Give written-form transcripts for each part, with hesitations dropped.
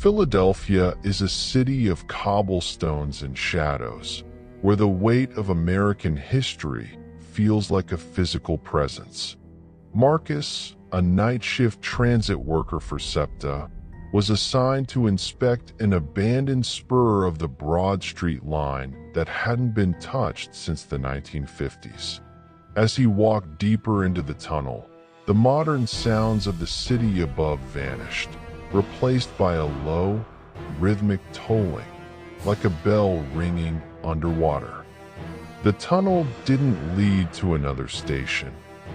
Philadelphia is a city of cobblestones and shadows, where the weight of American history feels like a physical presence. Marcus, a night shift transit worker for SEPTA, was assigned to inspect an abandoned spur of the Broad Street line that hadn't been touched since the 1950s. As he walked deeper into the tunnel, the modern sounds of the city above vanished, replaced by a low, rhythmic tolling, like a bell ringing underwater. The tunnel didn't lead to another station.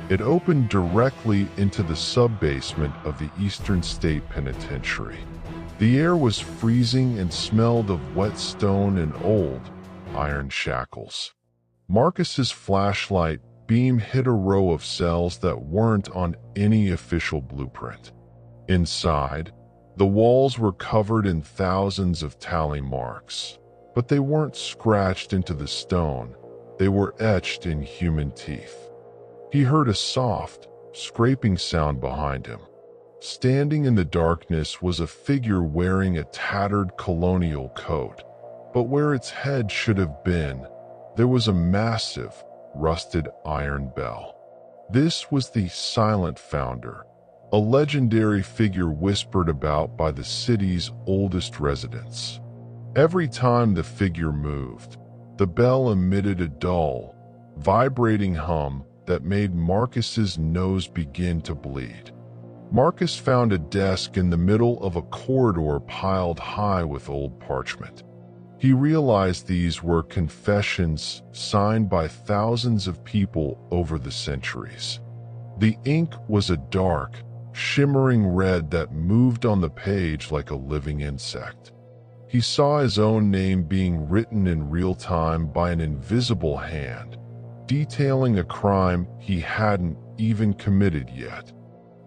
It opened directly into the sub-basement of the Eastern State Penitentiary. The air was freezing and smelled of wet stone and old, iron shackles. Marcus's flashlight beam hit a row of cells that weren't on any official blueprint. Inside, the walls were covered in thousands of tally marks, but they weren't scratched into the stone. They were etched in human teeth. He heard a soft, scraping sound behind him. Standing in the darkness was a figure wearing a tattered colonial coat, but where its head should have been, there was a massive, rusted iron bell. This was the Silent Founder, a legendary figure whispered about by the city's oldest residents. Every time the figure moved, the bell emitted a dull, vibrating hum that made Marcus's nose begin to bleed. Marcus found a desk in the middle of a corridor piled high with old parchment. He realized these were confessions signed by thousands of people over the centuries. The ink was a dark, shimmering red that moved on the page like a living insect. He saw his own name being written in real time by an invisible hand, detailing a crime he hadn't even committed yet.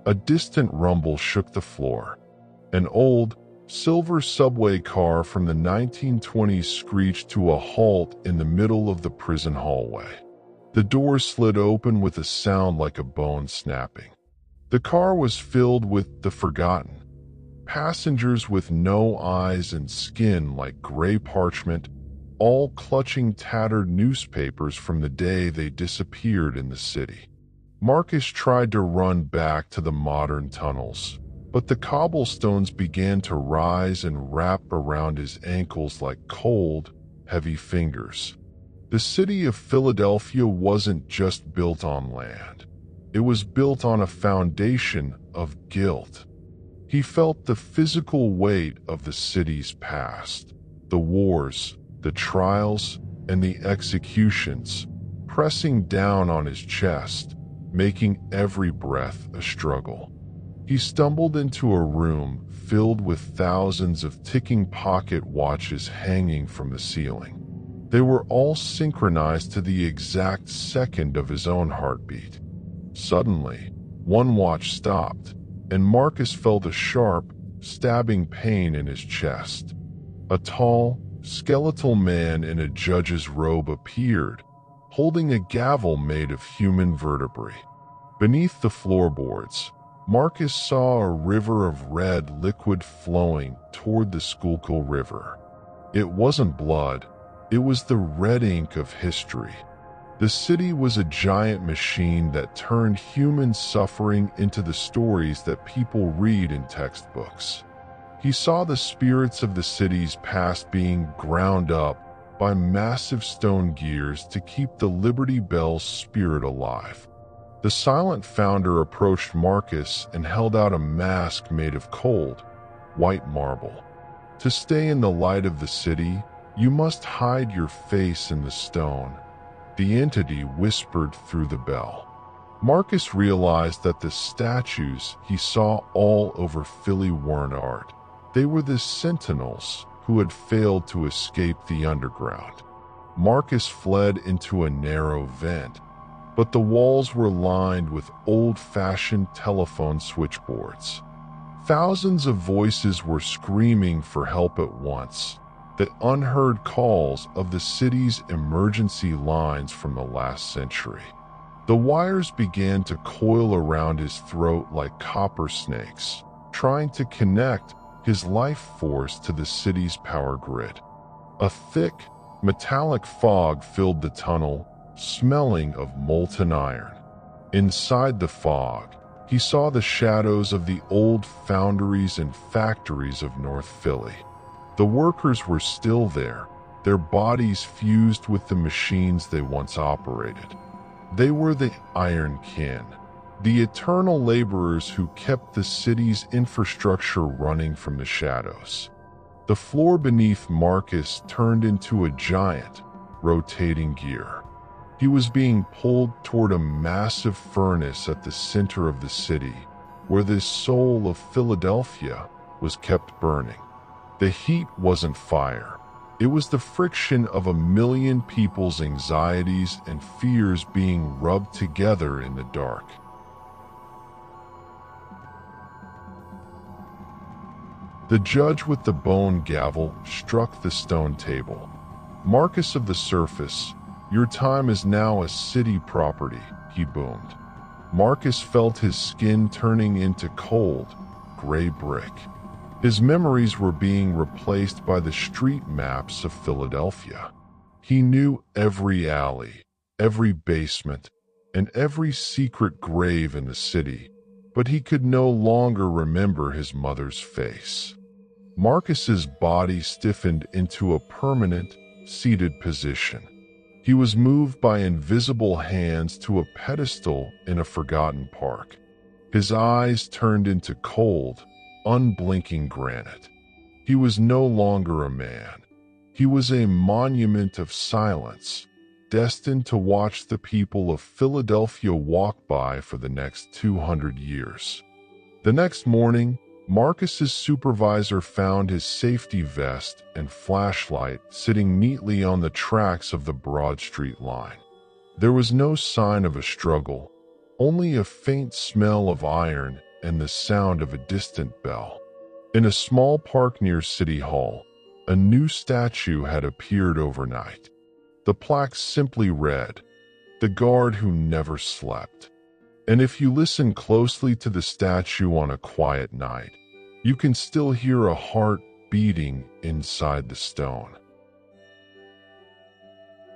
A distant rumble shook the floor. An old, silver subway car from the 1920s screeched to a halt in the middle of the prison hallway. The door slid open with a sound like a bone snapping. The car was filled with the forgotten. Passengers with no eyes and skin like gray parchment, all clutching tattered newspapers from the day they disappeared in the city. Marcus tried to run back to the modern tunnels, but the cobblestones began to rise and wrap around his ankles like cold, heavy fingers. The city of Philadelphia wasn't just built on land. It was built on a foundation of guilt. He felt the physical weight of the city's past, the wars, the trials, and the executions, pressing down on his chest, making every breath a struggle. He stumbled into a room filled with thousands of ticking pocket watches hanging from the ceiling. They were all synchronized to the exact second of his own heartbeat. Suddenly, one watch stopped, and Marcus felt a sharp, stabbing pain in his chest. A tall, skeletal man in a judge's robe appeared, holding a gavel made of human vertebrae. Beneath the floorboards, Marcus saw a river of red liquid flowing toward the Schuylkill River. It wasn't blood, it was the red ink of history. The city was a giant machine that turned human suffering into the stories that people read in textbooks. He saw the spirits of the city's past being ground up by massive stone gears to keep the Liberty Bell's spirit alive. The Silent Founder approached Marcus and held out a mask made of cold, white marble. To stay in the light of the city, you must hide your face in the stone, the entity whispered through the bell. Marcus realized that the statues he saw all over Philly weren't art. They were the sentinels who had failed to escape the underground. Marcus fled into a narrow vent, but the walls were lined with old-fashioned telephone switchboards. Thousands of voices were screaming for help at once, the unheard calls of the city's emergency lines from the last century. The wires began to coil around his throat like copper snakes, trying to connect his life force to the city's power grid. A thick, metallic fog filled the tunnel, smelling of molten iron. Inside the fog, he saw the shadows of the old foundries and factories of North Philly. The workers were still there, their bodies fused with the machines they once operated. They were the Iron Kin, the eternal laborers who kept the city's infrastructure running from the shadows. The floor beneath Marcus turned into a giant, rotating gear. He was being pulled toward a massive furnace at the center of the city, where the soul of Philadelphia was kept burning. The heat wasn't fire. It was the friction of 1,000,000 people's anxieties and fears being rubbed together in the dark. The judge with the bone gavel struck the stone table. "Marcus of the Surface, your time is now a city property," he boomed. Marcus felt his skin turning into cold, gray brick. His memories were being replaced by the street maps of Philadelphia. He knew every alley, every basement, and every secret grave in the city, but he could no longer remember his mother's face. Marcus's body stiffened into a permanent, seated position. He was moved by invisible hands to a pedestal in a forgotten park. His eyes turned into cold, unblinking granite. He was no longer a man. He was a monument of silence, destined to watch the people of Philadelphia walk by for the next 200 years. The next morning, Marcus's supervisor found his safety vest and flashlight sitting neatly on the tracks of the Broad Street line. There was no sign of a struggle, only a faint smell of iron and the sound of a distant bell. In a small park near City Hall, a new statue had appeared overnight. The plaque simply read, "The Guard Who Never Slept." And if you listen closely to the statue on a quiet night, you can still hear a heart beating inside the stone.